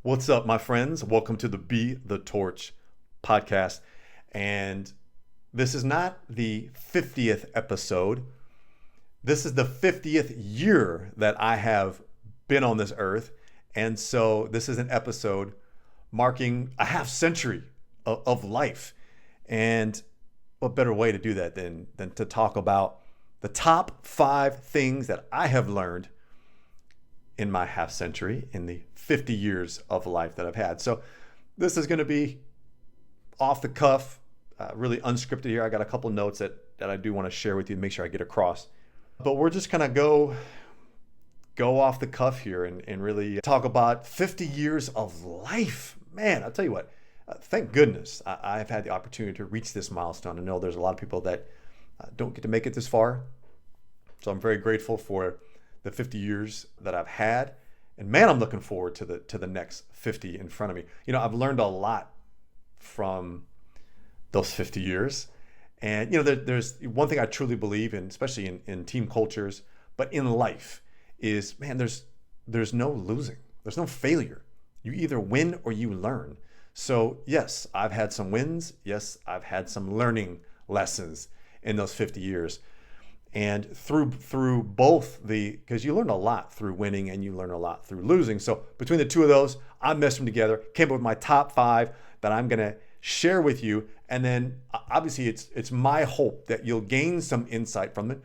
What's up, my friends? Welcome to the Be the Torch podcast. And this is not the 50th episode. This is the 50th year that I have been on this earth. And so this is an episode marking a half century of life. And what better way to do that than to talk about the top 5 things that I have learned in my half century, in the 50 years of life that I've had. So this is going to be off the cuff, really unscripted here. I got a couple notes that I do want to share with you to make sure I get across. But we're just going to go off the cuff here and really talk about 50 years of life. Man, I'll tell you what, thank goodness I've had the opportunity to reach this milestone. I know there's a lot of people that don't get to make it this far. So I'm very grateful for the 50 years that I've had. And man, I'm looking forward to the next 50 in front of me. You know, I've learned a lot from those 50 years. And, you know, there's one thing I truly believe in, especially in team cultures, but in life is, man, there's no losing. There's no failure. You either win or you learn. So yes, I've had some wins. Yes, I've had some learning lessons in those 50 years. And through both because you learn a lot through winning and you learn a lot through losing. So between the two of those, I meshed them together, came up with my top 5 that I'm going to share with you. And then obviously it's my hope that you'll gain some insight from it,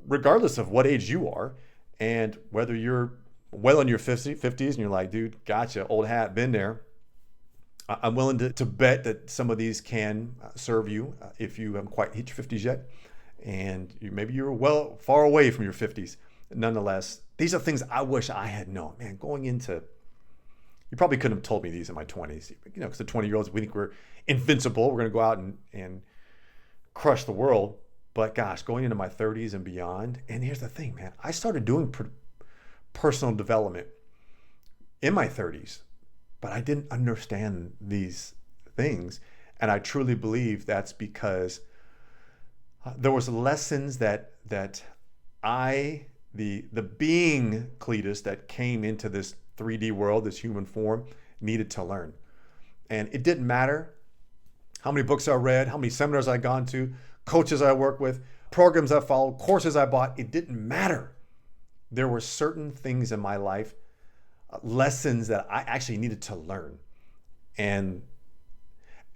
regardless of what age you are and whether you're well in your 50s and you're like, dude, gotcha, old hat, been there. I'm willing to bet that some of these can serve you if you haven't quite hit your 50s yet. And maybe you're far away from your 50s. Nonetheless, these are things I wish I had known. Man, going into, you probably couldn't have told me these in my 20s. You know, because the 20-year-olds, we think we're invincible. We're going to go out and crush the world. But gosh, going into my 30s and beyond. And here's the thing, man. I started doing personal development in my 30s, but I didn't understand these things. And I truly believe that's because there was lessons that the being Cletus that came into this 3D world, this human form, needed to learn. And it didn't matter how many books I read, how many seminars I'd gone to, coaches I worked with, programs I followed, courses I bought. It didn't matter. There were certain things in my life, lessons that I actually needed to learn and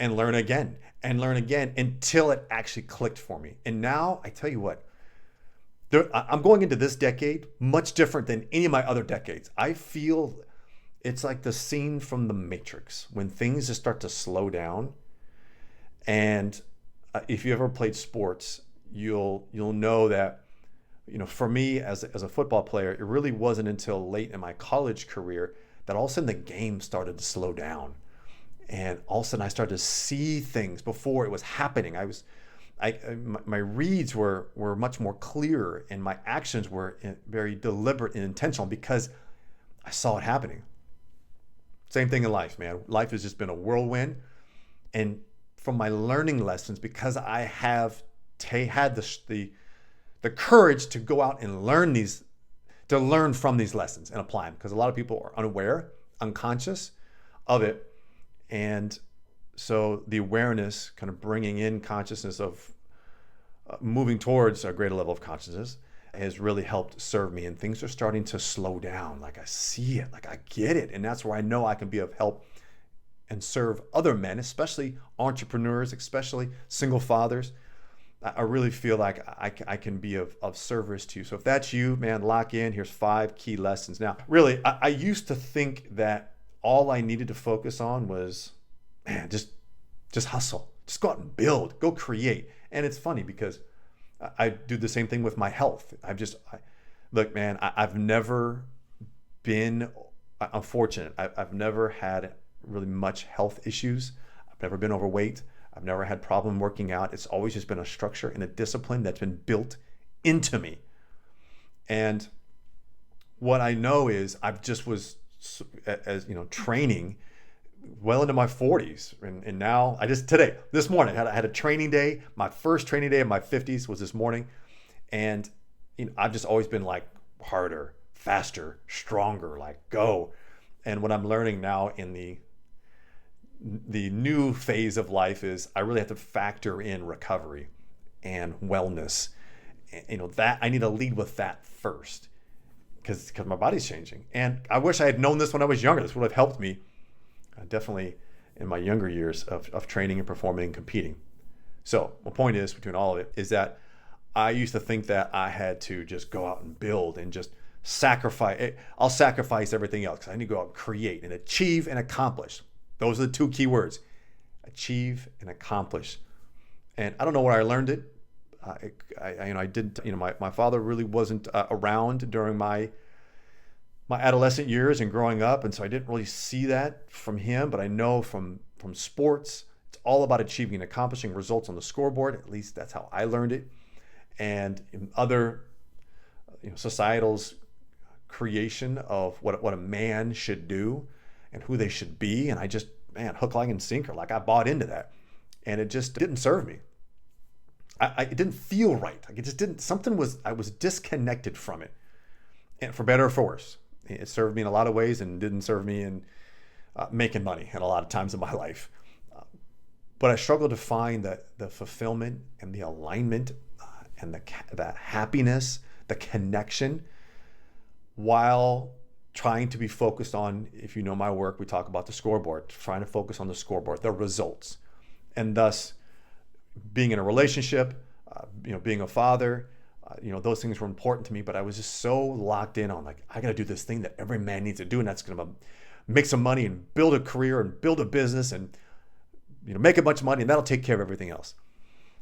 learn again until it actually clicked for me. And now I tell you what, I'm going into this decade much different than any of my other decades. I feel it's like the scene from The Matrix when things just start to slow down. And if you ever played sports, you'll know that, you know, for me as a football player, it really wasn't until late in my college career that all of a sudden the game started to slow down. And all of a sudden I started to see things before it was happening. My reads were much more clear and my actions were very deliberate and intentional because I saw it happening. Same thing in life, man. Life has just been a whirlwind. And from my learning lessons, because I have had the courage to go out and learn from these lessons and apply them, because a lot of people are unaware, unconscious of it. And so the awareness, kind of bringing in consciousness of moving towards a greater level of consciousness, has really helped serve me. And things are starting to slow down. Like I see it, like I get it. And that's where I know I can be of help and serve other men, especially entrepreneurs, especially single fathers. I really feel like I can be of service to you. So if that's you, man, lock in. Here's 5 key lessons. Now, really, I used to think that all I needed to focus on was, man, just hustle. Just go out and build, go create. And it's funny because I do the same thing with my health. Look, man, I've never been, I'm fortunate. I've never had really much health issues. I've never been overweight. I've never had problem working out. It's always just been a structure and a discipline that's been built into me. And what I know is I've just was, as you know, training well into my 40s. And now this morning, I had a training day. My first training day of my 50s was this morning. And you know, I've just always been like harder, faster, stronger, like go. And what I'm learning now in the new phase of life is I really have to factor in recovery and wellness. That I need to lead with that first because my body's changing. And I wish I had known this when I was younger. This would have helped me definitely in my younger years of training and performing and competing. So my point is, between all of it, is that I used to think that I had to just go out and build and just sacrifice. I'll sacrifice everything else because I need to go out and create and achieve and accomplish. Those are the two key words: achieve and accomplish. And I don't know where I learned it. I didn't. My father really wasn't around during my adolescent years and growing up, and so I didn't really see that from him. But I know from sports, it's all about achieving and accomplishing results on the scoreboard. At least that's how I learned it. And in other, societal's creation of what a man should do and who they should be, and I just, hook, line, and sinker, like I bought into that, and it just didn't serve me. It didn't feel right. Like it just didn't. I was disconnected from it, and for better or for worse. It served me in a lot of ways and didn't serve me in making money in a lot of times in my life. But I struggled to find the fulfillment and the alignment and the happiness, the connection, while trying to be focused on, if you know my work, we talk about the scoreboard, trying to focus on the scoreboard, the results, and thus being in a relationship, being a father, those things were important to me, but I was just so locked in on, like, I got to do this thing that every man needs to do, and that's going to make some money and build a career and build a business and make a bunch of money, and that'll take care of everything else.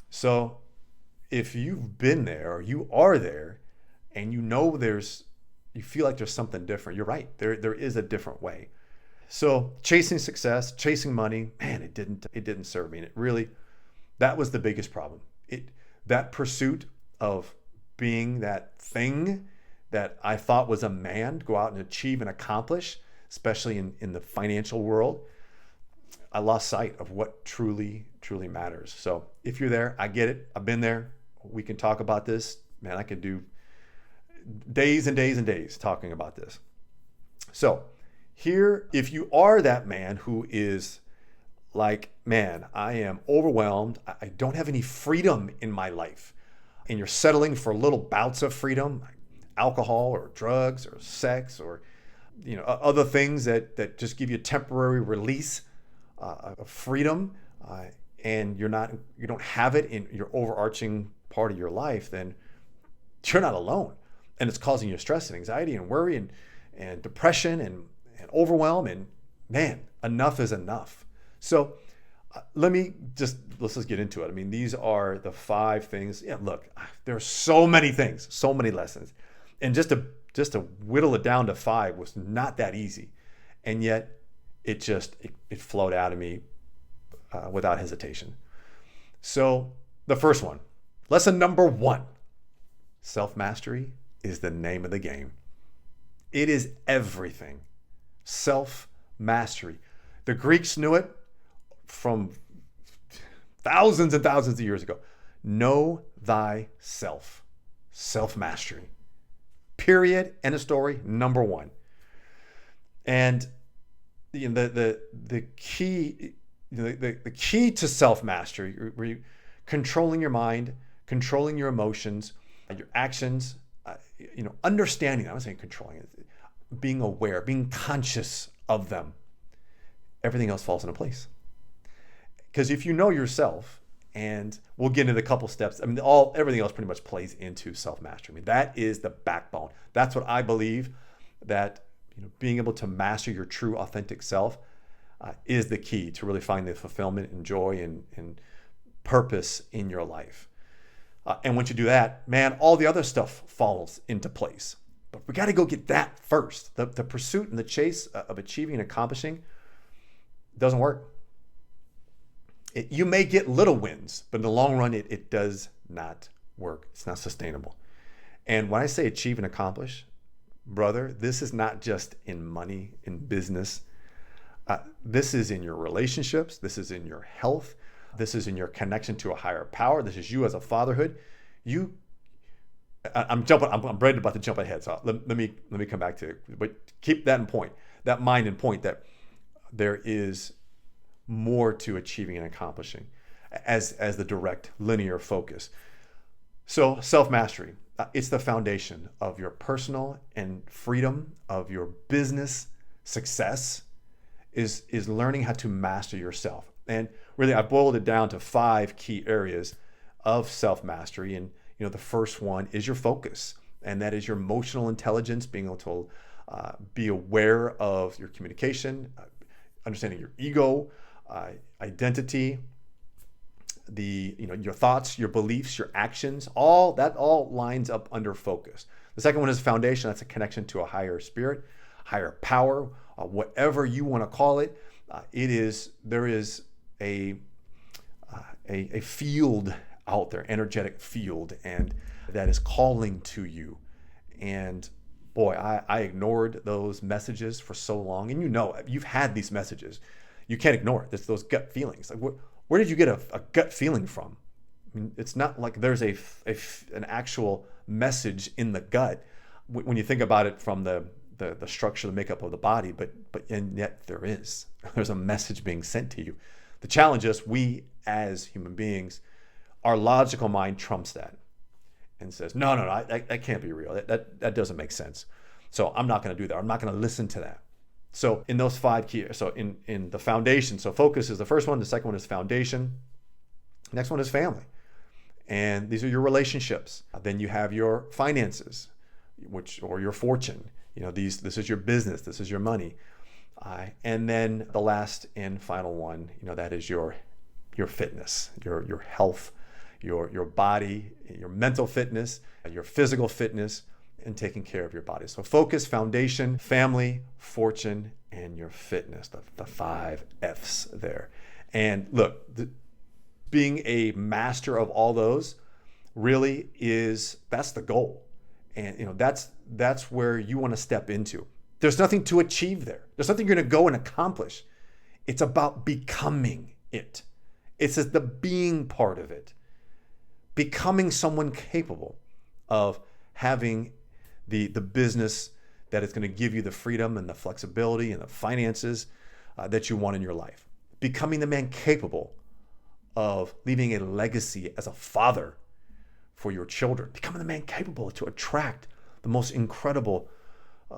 So if you've been there or you are there and you feel like there's something different, you're right. There is a different way. So chasing success, chasing money, man, it didn't serve me. And it really, that was the biggest problem. That pursuit of being that thing that I thought was a man to go out and achieve and accomplish, especially in the financial world, I lost sight of what truly, truly matters. So if you're there, I get it. I've been there. We can talk about this. Man, I could do days and days and days talking about this. So here, if you are that man who is like, man, I am overwhelmed, I don't have any freedom in my life, and you're settling for little bouts of freedom, like alcohol or drugs or sex or other things that just give you temporary release of freedom, and you don't have it in your overarching part of your life, then you're not alone. And it's causing you stress and anxiety and worry and depression and overwhelm. And man, enough is enough. So let's just get into it. I mean, these are the 5 things. Yeah, look, there are so many things, so many lessons. And just to whittle it down to 5 was not that easy. And yet it flowed out of me without hesitation. So the first one, lesson number 1, self-mastery is the name of the game. It is everything. Self-mastery. The Greeks knew it from thousands and thousands of years ago. Know thyself. Self-mastery. Period. End of story. Number 1. And the key to self-mastery, controlling your mind, controlling your emotions, your actions, understanding. I'm not saying controlling it, being aware, being conscious of them. Everything else falls into place. Because if you know yourself, and we'll get into a couple steps. I mean, everything else pretty much plays into self-mastery. I mean, that is the backbone. That's what I believe, that being able to master your true, authentic self is the key to really find the fulfillment and joy and purpose in your life. And once you do that, man, all the other stuff falls into place. But we got to go get that first. The pursuit and the chase of achieving and accomplishing doesn't work. You may get little wins, but in the long run, it does not work. It's not sustainable. And when I say achieve and accomplish, brother, this is not just in money, in business. This is in your relationships. This is in your health. This is in your connection to a higher power. This is you as a fatherhood. I'm about to jump ahead, so let me come back to it. But keep that in point. that mind in point that there is more to achieving and accomplishing as the direct linear focus. So self-mastery, it's the foundation of your personal and freedom, of your business success, is learning how to master yourself. And really, I boiled it down to 5 key areas of self-mastery. And the first one is your focus, and that is your emotional intelligence, being able to be aware of your communication, understanding your ego, identity, your thoughts, your beliefs, your actions. All lines up under focus. The second one is foundation. That's a connection to a higher spirit, higher power, whatever you want to call it. There is a field out there, energetic field, and that is calling to you. And boy, I ignored those messages for so long. And you've had these messages. You can't ignore it. It's those gut feelings. Like, where did you get a gut feeling from? I mean, it's not like there's an actual message in the gut when you think about it from the structure, the makeup of the body, and yet there's a message being sent to you. The challenge is we as human beings, our logical mind trumps that and says, no, that can't be real. That doesn't make sense. So I'm not going to do that. I'm not going to listen to that. So in those 5 key, so in the foundation, so focus is the first one. The second one is foundation. Next one is family. And these are your relationships. Then you have your finances, or your fortune. This is your business. This is your money. And then the last and final one, that is your fitness, your health, your body, your mental fitness, your physical fitness, and taking care of your body. So focus, foundation, family, fortune, and your fitness, the 5 F's there. And look, being a master of all those really that's the goal. And that's where you want to step into. There's nothing to achieve there. There's nothing you're going to go and accomplish. It's about becoming it. It's the being part of it. Becoming someone capable of having the business that is going to give you the freedom and the flexibility and the finances that you want in your life. Becoming the man capable of leaving a legacy as a father for your children. Becoming the man capable to attract the most incredible,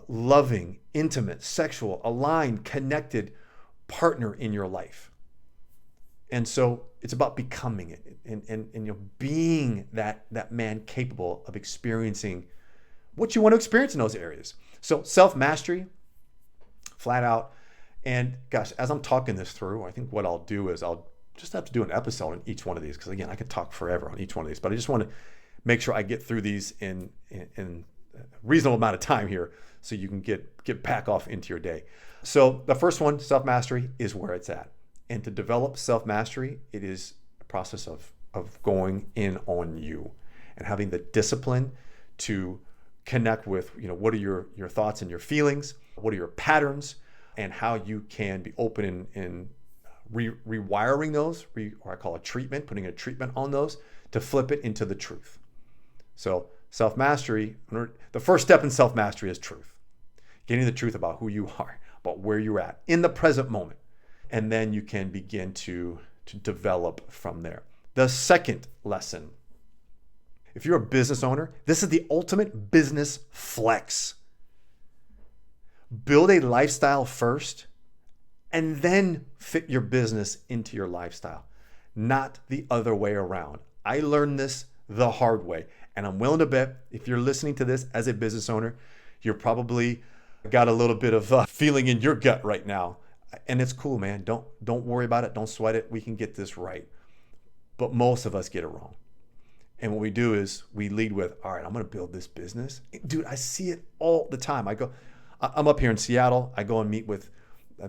loving, intimate, sexual, aligned, connected partner in your life. And so it's about becoming it and being that man capable of experiencing what you want to experience in those areas. So self-mastery, flat out. And gosh, as I'm talking this through, I think what I'll do is I'll just have to do an episode on each one of these, because again, I could talk forever on each one of these, but I just want to make sure I get through these in a reasonable amount of time here so you can get back off into your day. So the first one, self-mastery, is where it's at. And to develop self-mastery, it is a process of going in on you and having the discipline to connect with, what are your thoughts and your feelings, what are your patterns, and how you can be open in rewiring those, or I call it treatment, putting a treatment on those to flip it into the truth. So self-mastery, the first step in self-mastery is truth. Getting the truth about who you are, about where you're at in the present moment. And then you can begin to develop from there. The second lesson, if you're a business owner, this is the ultimate business flex. Build a lifestyle first, and then fit your business into your lifestyle, not the other way around. I learned this the hard way, and I'm willing to bet if you're listening to this as a business owner, you're probably got a little bit of feeling in your gut right now. And it's cool, man. Don't worry about it. Don't sweat it. We can get this right. But most of us get it wrong. And what we do is we lead with, all right, I'm going to build this business. Dude, I see it all the time. I'm up here in Seattle. I go and meet with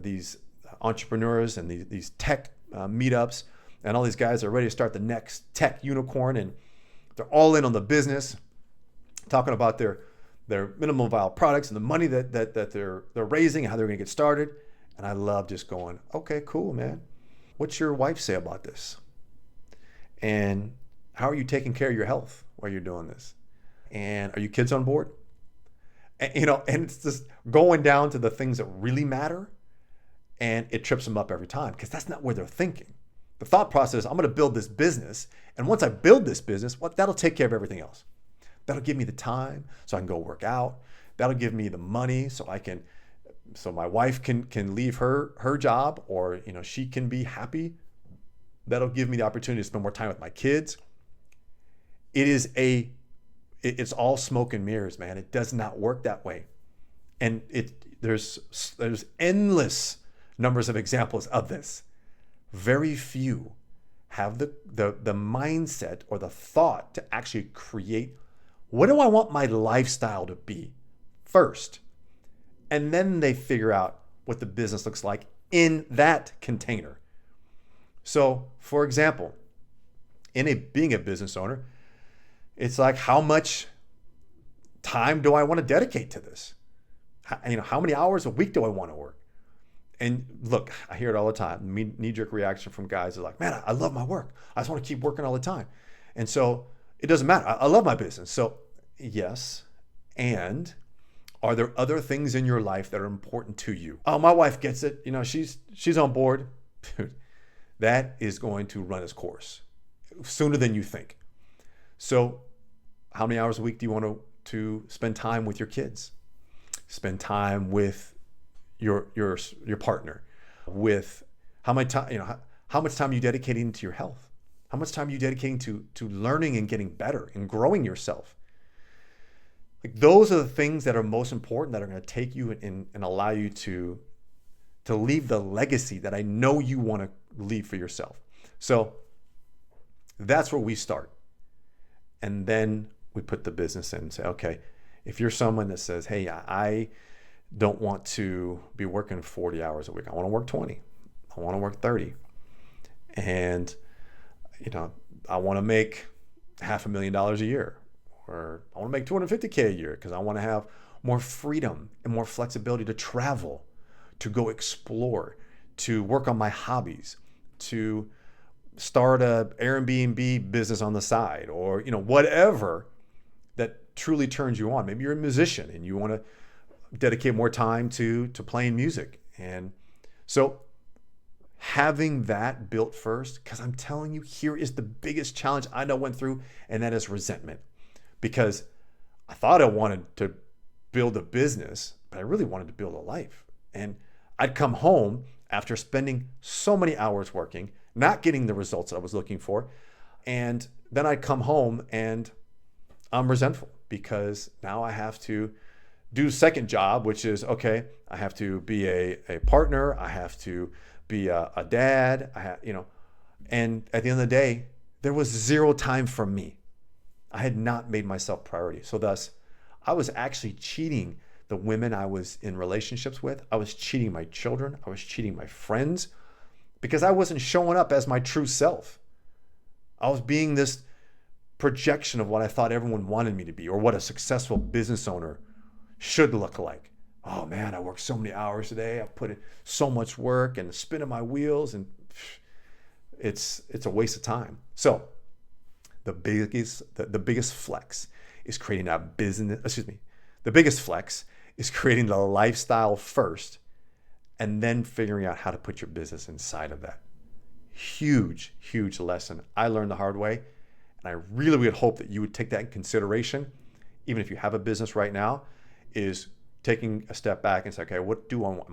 these entrepreneurs and these tech meetups, and all these guys are ready to start the next tech unicorn, and they're all in on the business, talking about their minimum viable products and the money that they're raising and how they're going to get started. And I love just going, okay, cool, man. What's your wife say about this? And how are you taking care of your health while you're doing this? And are your kids on board? And it's just going down to the things that really matter, and it trips them up every time because that's not where they're thinking. The thought process is, I'm going to build this business, and once I build this business, that'll take care of everything else. That'll give me the time so I can go work out. That'll give me the money so my wife can leave her job, or she can be happy. That'll give me the opportunity to spend more time with my kids. It's all smoke and mirrors, man. It does not work that way. And there's endless numbers of examples of this. Very few have the mindset or the thought to actually create, what do I want my lifestyle to be first? And then they figure out what the business looks like in that container. So, for example, being a business owner, it's like, how much time do I want to dedicate to this? How many hours a week do I want to work? And look, I hear it all the time. Knee-jerk reaction from guys are like, man, I love my work. I just want to keep working all the time. And so it doesn't matter. I love my business. So yes. And are there other things in your life that are important to you? Oh, my wife gets it. She's on board. Dude, that is going to run its course sooner than you think. So how many hours a week do you want to spend time with your kids? Spend time with your partner? With how much time are you dedicating to your health? How much time are you dedicating to learning and getting better and growing yourself? Like, those are the things that are most important, that are going to take you and allow you to leave the legacy that I know you want to leave for yourself. So that's where we start. And then we put the business in and say, okay, if you're someone that says, hey, I don't want to be working 40 hours a week. I want to work 20. I want to work 30. And, I want to make $500,000 a year, or I want to make $250K a year because I want to have more freedom and more flexibility to travel, to go explore, to work on my hobbies, to start a Airbnb business on the side, or whatever that truly turns you on. Maybe you're a musician and you want to dedicate more time to playing music. And so having that built first, because I'm telling you, here is the biggest challenge I went through, and that is resentment. Because I thought I wanted to build a business, but I really wanted to build a life. And I'd come home after spending so many hours working, not getting the results that I was looking for. And then I'd come home and I'm resentful because now I have to do the second job, which is, okay, I have to be a partner. I have to be a dad. And at the end of the day, there was zero time for me. I had not made myself priority. So thus, I was actually cheating the women I was in relationships with. I was cheating my children. I was cheating my friends because I wasn't showing up as my true self. I was being this projection of what I thought everyone wanted me to be, or what a successful business owner should look like. Oh man, I worked so many hours a day. I put in so much work and spinning my wheels, and it's a waste of time. So the biggest flex is creating a business, the biggest flex is creating the lifestyle first, and then figuring out how to put your business inside of that. Huge, huge lesson I learned the hard way. And I really would hope that you would take that in consideration, even if you have a business right now, is taking a step back and say, okay, what do I want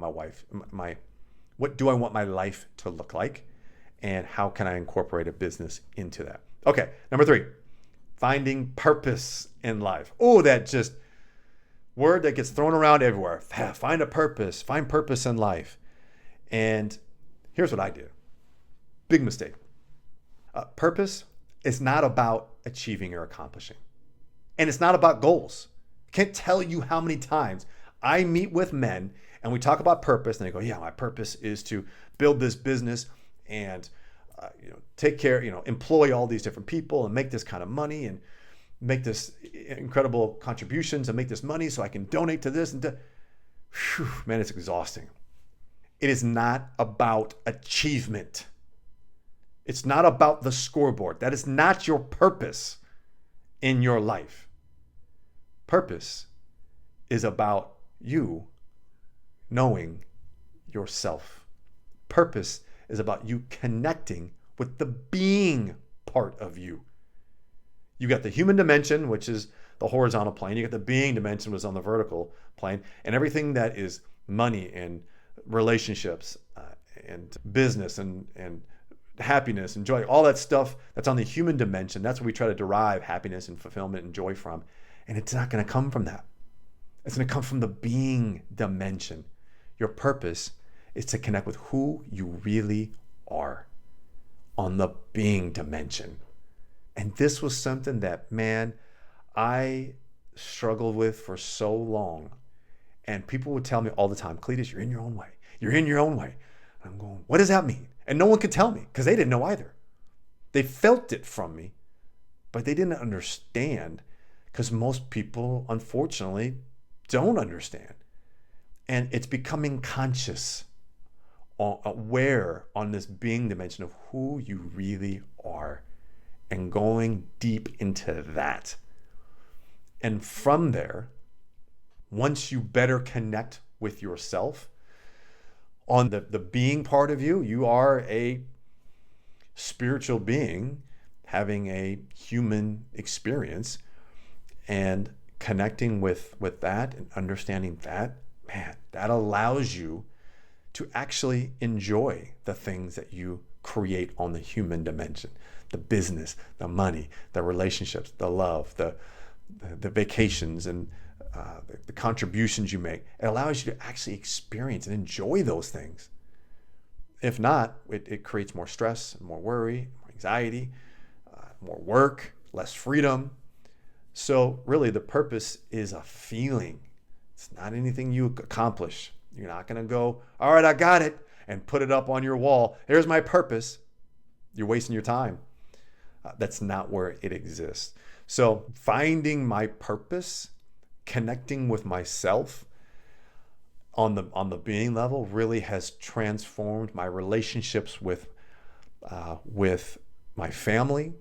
what do I want my life to look like? And how can I incorporate a business into that? Okay, number 3, finding purpose in life. Oh, that just word that gets thrown around everywhere. Find a purpose, find purpose in life. And here's what I did. Big mistake. Purpose is not about achieving or accomplishing. And it's not about goals. I can't tell you how many times I meet with men and we talk about purpose, and they go, yeah, my purpose is to build this business and take care, employ all these different people and make this kind of money and make this incredible contributions and make this money so I can donate to this. And man, it's exhausting. It is not about achievement. It's not about the scoreboard. That is not your purpose in your life. Purpose is about you knowing yourself. Purpose is about you connecting with the being part of you. You got the human dimension, which is the horizontal plane. You got the being dimension, which is on the vertical plane. And everything that is money and relationships and business and happiness and joy, all that stuff that's on the human dimension, that's where we try to derive happiness and fulfillment and joy from. And it's not going to come from that. It's going to come from the being dimension. Your purpose is to connect with who you really are on the being dimension. And this was something that, man, I struggled with for so long. And people would tell me all the time, Cletus, you're in your own way. You're in your own way. I'm going, what does that mean? And no one could tell me because they didn't know either. They felt it from me, but they didn't understand because most people, unfortunately, don't understand. And it's becoming conscious, aware on this being dimension of who you really are and going deep into that. And from there, once you better connect with yourself on the being part of you, you are a spiritual being having a human experience, and connecting with that and understanding that, man, that allows you to actually enjoy the things that you create on the human dimension. The business, the money, the relationships, the love, the vacations, and the contributions you make. It allows you to actually experience and enjoy those things. If not, it creates more stress, more worry, more anxiety, more work, less freedom. So really the purpose is a feeling. It's not anything you accomplish. You're not going to go, all right, I got it, and put it up on your wall. Here's my purpose. You're wasting your time. That's not where it exists. So finding my purpose, connecting with myself on the being level really has transformed my relationships with my family,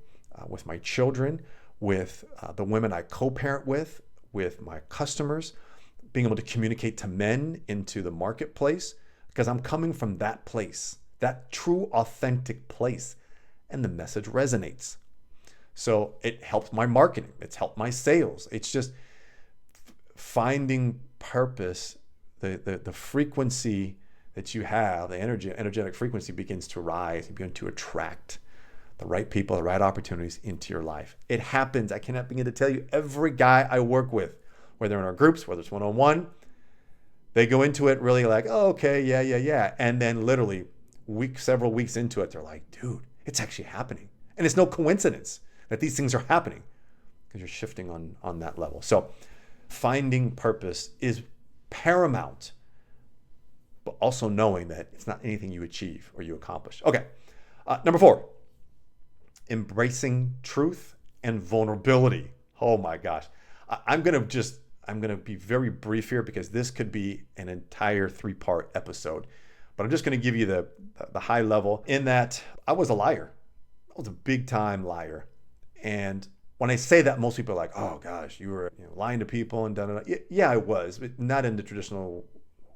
with my children, with the women I co-parent with my customers, being able to communicate to men into the marketplace, because I'm coming from that place, that true, authentic place, and the message resonates. So it helps my marketing. It's helped my sales. It's just finding purpose, the frequency that you have, the energetic frequency begins to rise. You begin to attract the right people, the right opportunities into your life. It happens. I cannot begin to tell you, every guy I work with, whether in our groups, whether it's one-on-one, they go into it really like, oh, okay, yeah. And then literally several weeks into it, they're like, dude, it's actually happening. And it's no coincidence that these things are happening because you're shifting on that level. So finding purpose is paramount, but also knowing that it's not anything you achieve or you accomplish. Okay, number 4, embracing truth and vulnerability. Oh my gosh. I'm going to be very brief here because this could be an entire 3-part episode, but I'm just going to give you the high level in that I was a liar. I was a big time liar. And when I say that, most people are like, oh gosh, you were lying to people and da. Yeah, I was, but not in the traditional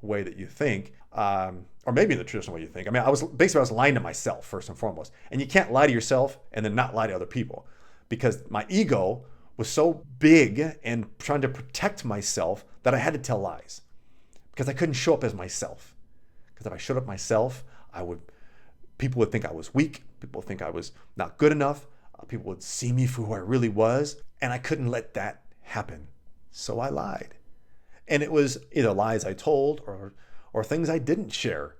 way that you think, or maybe in the traditional way you think. I mean, I was lying to myself first and foremost. And you can't lie to yourself and then not lie to other people, because my ego was so big and trying to protect myself that I had to tell lies because I couldn't show up as myself. Because if I showed up myself, people would think I was weak. People would think I was not good enough. People would see me for who I really was, and I couldn't let that happen. So I lied. And it was either lies I told or things I didn't share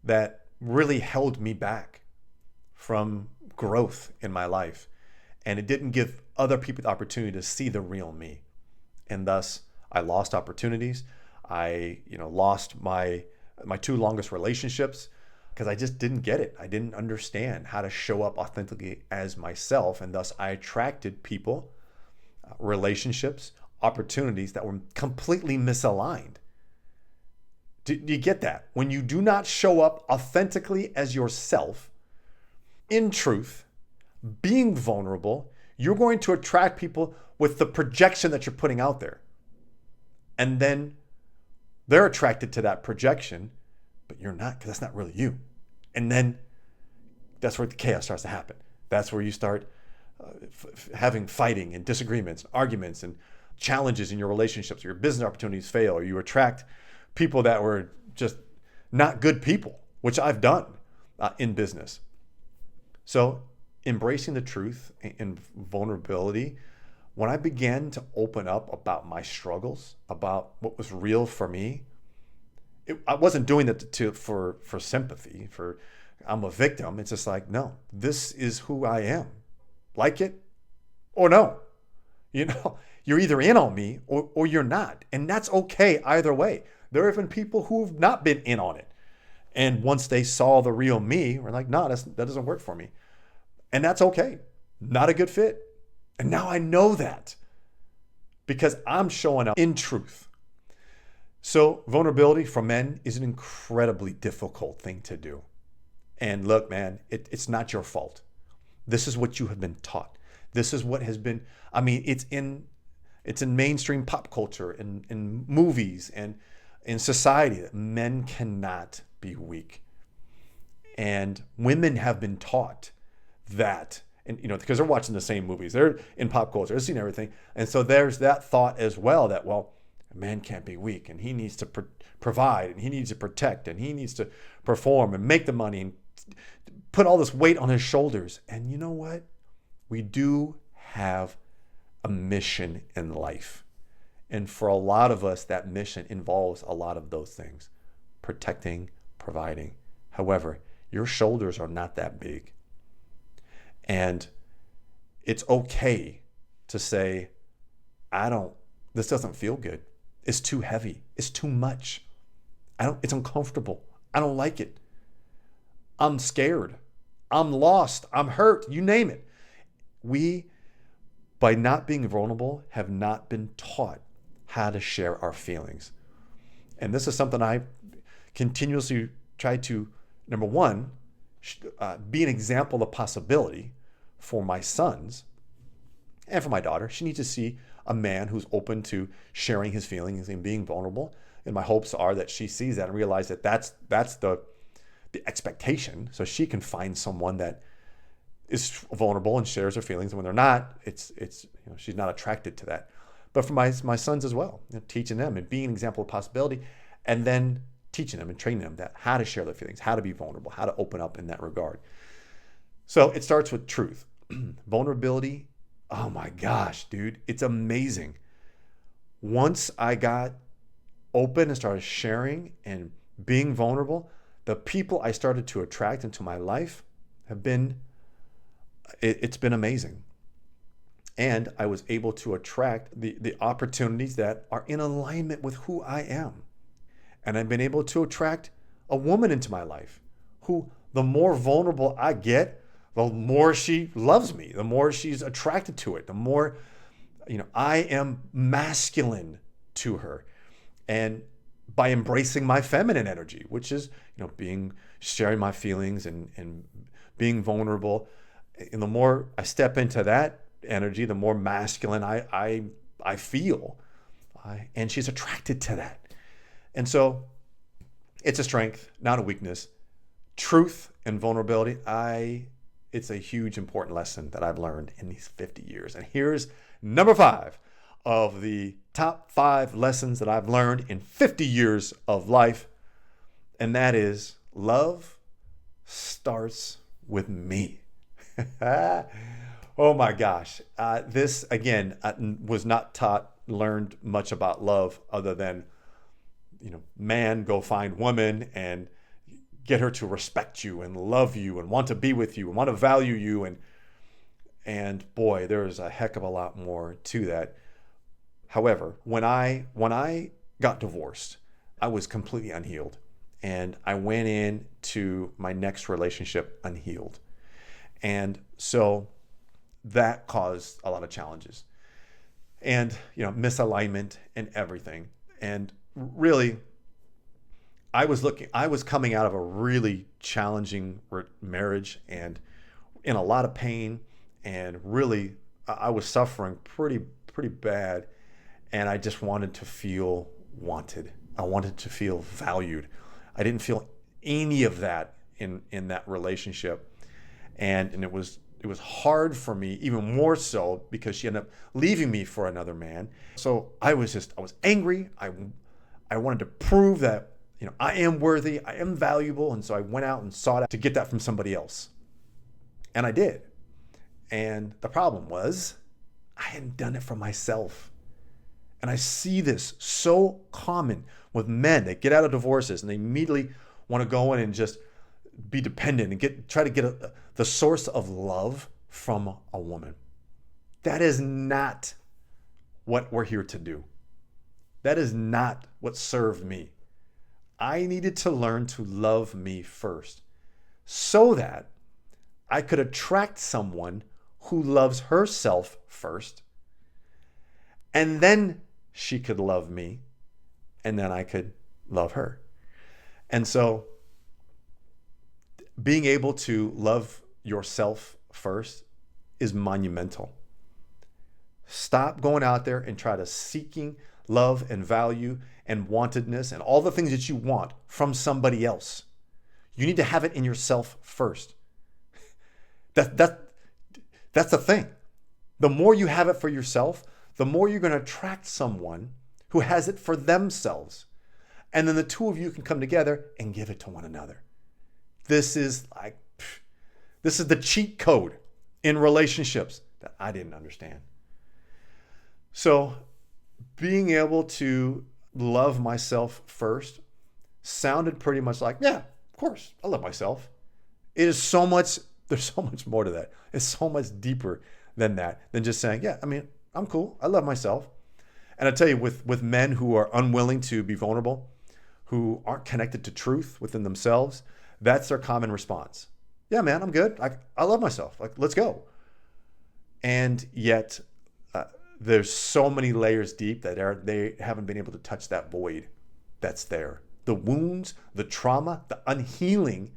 that really held me back from growth in my life. And it didn't give other people the opportunity to see the real me. And thus, I lost opportunities. I lost my 2 longest relationships because I just didn't get it. I didn't understand how to show up authentically as myself. And thus, I attracted people, relationships, opportunities that were completely misaligned. Do you get that? When you do not show up authentically as yourself, in truth, being vulnerable, you're going to attract people with the projection that you're putting out there. And then they're attracted to that projection, but you're not, because that's not really you. And then that's where the chaos starts to happen. That's where you start having fighting and disagreements, arguments, and challenges in your relationships. Your business opportunities fail, or you attract people that were just not good people, which I've done in business. So embracing the truth and vulnerability, when I began to open up about my struggles, about what was real for me, I wasn't doing that for sympathy, for I'm a victim. It's just like, no, this is who I am. Like it or no. You're either in on me or you're not. And that's okay either way. There have been people who've not been in on it. And once they saw the real me, were like, no, that doesn't work for me. And that's okay. Not a good fit. And now I know that because I'm showing up in truth. So vulnerability for men is an incredibly difficult thing to do. And look, man, it's not your fault. This is what you have been taught. This is what has been, it's in mainstream pop culture, in movies, and in society that men cannot be weak. And women have been taught that, and because they're watching the same movies, they're in pop culture, they're seeing everything. And so there's that thought as well that, well, a man can't be weak, and he needs to provide, and he needs to protect, and he needs to perform and make the money and put all this weight on his shoulders. And you know what? We do have a mission in life. And for a lot of us, that mission involves a lot of those things: protecting, providing. However, your shoulders are not that big. And it's okay to say, this doesn't feel good. It's too heavy. It's too much. It's uncomfortable. I don't like it. I'm scared. I'm lost. I'm hurt. You name it. We, by not being vulnerable, have not been taught how to share our feelings. And this is something I continuously try to, number one, be an example of possibility for my sons and for my daughter. She needs to see a man who's open to sharing his feelings and being vulnerable. And my hopes are that she sees that and realizes that that's the expectation, so she can find someone that is vulnerable and shares her feelings. And when they're not, it's she's not attracted to that. But for my sons as well, teaching them and being an example of possibility, and then teaching them and training them that how to share their feelings, how to be vulnerable, how to open up in that regard. So it starts with truth. Vulnerability, oh my gosh, dude, it's amazing. Once I got open and started sharing and being vulnerable, the people I started to attract into my life it's been amazing. And I was able to attract the opportunities that are in alignment with who I am. And I've been able to attract a woman into my life who, the more vulnerable I get, the more she loves me, the more she's attracted to it, the more, I am masculine to her. And by embracing my feminine energy, which is, sharing my feelings and being vulnerable. And the more I step into that energy, the more masculine I feel. And she's attracted to that. And so it's a strength, not a weakness. Truth and vulnerability, it's a huge, important lesson that I've learned in these 50 years. And here's number 5 of the top 5 lessons that I've learned in 50 years of life. And that is, love starts with me. Oh my gosh. This, again, was not learned much about love other than, man, go find woman and get her to respect you and love you and want to be with you and want to value you. And boy, there's a heck of a lot more to that. However, when I got divorced, I was completely unhealed. And I went into my next relationship unhealed. And so that caused a lot of challenges and, misalignment and everything. And really, I was coming out of a really challenging marriage and in a lot of pain, and really I was suffering pretty bad. And I just wanted to feel wanted. I wanted to feel valued. I didn't feel any of that in that relationship. And it was hard for me, even more so because she ended up leaving me for another man. So I was angry. I wanted to prove that, I am worthy, I am valuable. And so I went out and sought out to get that from somebody else. And I did. And the problem was I hadn't done it for myself. And I see this so common with men that get out of divorces and they immediately want to go in and just be dependent and try to get the source of love from a woman. That is not what we're here to do. That is not what served me. I needed to learn to love me first so that I could attract someone who loves herself first, and then she could love me, and then I could love her. And so being able to love yourself first is monumental. Stop going out there and try to seeking love and value and wantedness and all the things that you want from somebody else. You need to have it in yourself first. That's the thing. The more you have it for yourself, the more you're going to attract someone who has it for themselves. And then the two of you can come together and give it to one another. This is the cheat code in relationships that I didn't understand. So being able to love myself first sounded pretty much like, yeah, of course, I love myself. There's so much more to that. It's so much deeper than that, than just saying, yeah, I'm cool. I love myself. And I tell you, with men who are unwilling to be vulnerable, who aren't connected to truth within themselves, that's their common response. Yeah, man, I'm good. I love myself. Let's go. And yet, there's so many layers deep that they haven't been able to touch that void that's there. The wounds, the trauma, the unhealing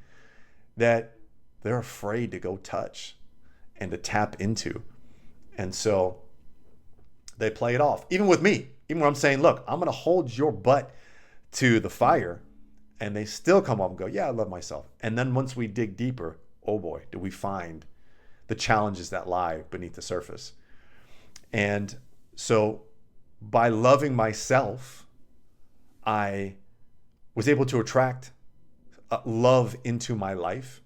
that they're afraid to go touch and to tap into. And so they play it off. Even with me, even when I'm saying, look, I'm going to hold your butt to the fire, and they still come up and go, yeah, I love myself. And then once we dig deeper, oh boy, do we find the challenges that lie beneath the surface. And so by loving myself, I was able to attract love into my life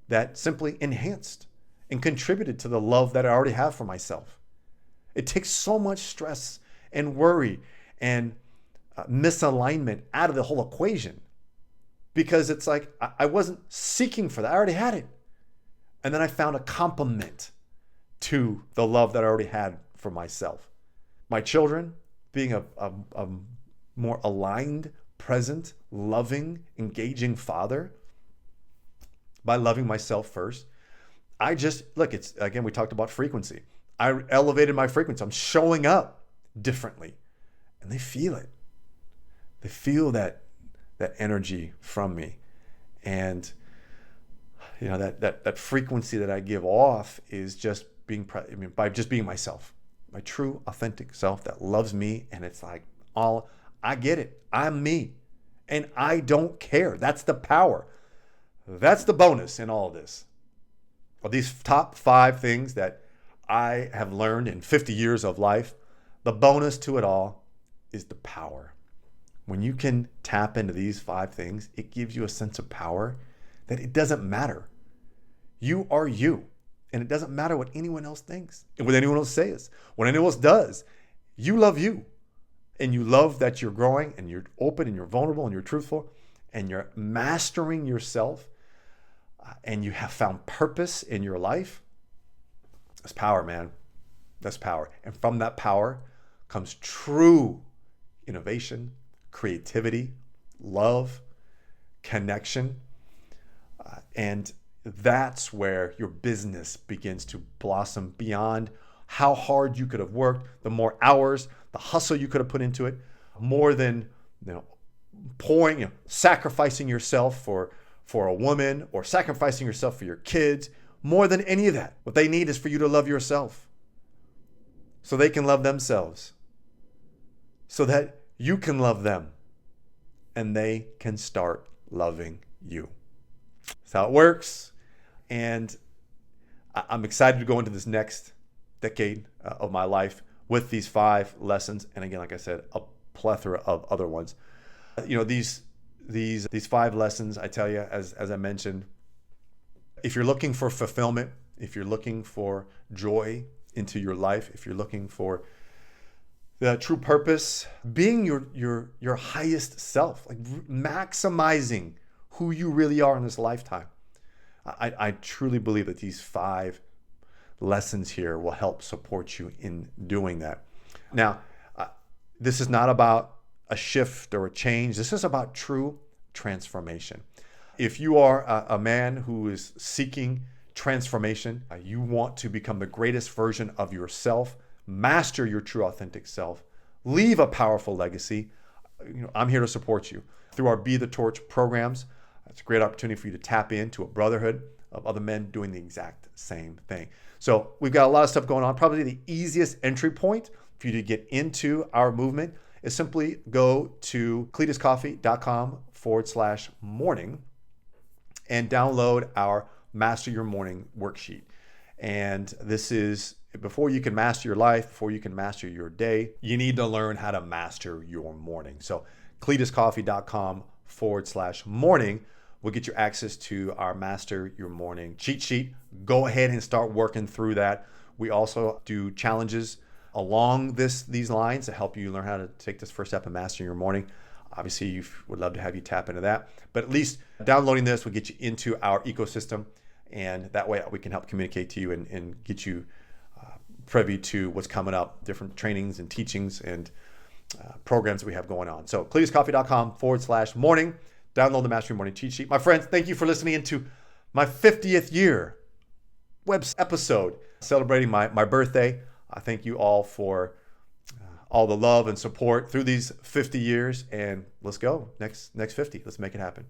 that simply enhanced and contributed to the love that I already have for myself. It takes so much stress and worry and misalignment out of the whole equation, because it's like I wasn't seeking for that. I already had it. And then I found a complement to the love that I already had for myself. My children, being a more aligned, present, loving, engaging father, by loving myself first, it's again, we talked about frequency. I elevated my frequency. I'm showing up differently, and they feel it. They feel that energy from me. And that frequency that I give off is just by just being myself, my true authentic self that loves me. And it's like, I get it. I'm me, and I don't care. That's the power. That's the bonus in all of this. Of these top 5 things that I have learned in 50 years of life, the bonus to it all is the power. When you can tap into these 5 things, it gives you a sense of power that it doesn't matter. You are you, and it doesn't matter what anyone else thinks and what anyone else says. What anyone else does, you love you, and you love that you're growing and you're open and you're vulnerable and you're truthful and you're mastering yourself, and you have found purpose in your life. That's power, man. That's power. And from that power comes true innovation, creativity, love, connection. And that's where your business begins to blossom beyond how hard you could have worked, the more hours, the hustle you could have put into it, more than sacrificing yourself for a woman or sacrificing yourself for your kids. More than any of that, what they need is for you to love yourself so they can love themselves. so that you can love them and they can start loving you. That's how it works. And I'm excited to go into this next decade of my life with these 5 lessons. And again, like I said, a plethora of other ones. These 5 lessons, I tell you, as I mentioned, if you're looking for fulfillment, if you're looking for joy into your life, if you're looking for the true purpose, being your highest self, like maximizing who you really are in this lifetime, I truly believe that these 5 lessons here will help support you in doing that. Now, this is not about a shift or a change. This is about true transformation. If you are a man who is seeking transformation, you want to become the greatest version of yourself, master your true authentic self, leave a powerful legacy, I'm here to support you. Through our Be the Torch programs, it's a great opportunity for you to tap into a brotherhood of other men doing the exact same thing. So we've got a lot of stuff going on. Probably the easiest entry point for you to get into our movement is simply go to cletuscoffey.com/morning and download our Master Your Morning worksheet. And this is, before you can master your life, before you can master your day, you need to learn how to master your morning. So cletuscoffey.com/morning will get you access to our Master Your Morning cheat sheet. Go ahead and start working through that. We also do challenges along these lines to help you learn how to take this first step and master your morning. Obviously, would love to have you tap into that. But at least downloading this will get you into our ecosystem, and that way we can help communicate to you and get you privy to what's coming up, different trainings and teachings and programs that we have going on. So cletuscoffey.com/morning. Download the Master Your Morning cheat sheet. My friends, thank you for listening into my 50th year web episode celebrating my birthday. I thank you all for all the love and support through these 50 years, and let's go. Next 50. Let's make it happen.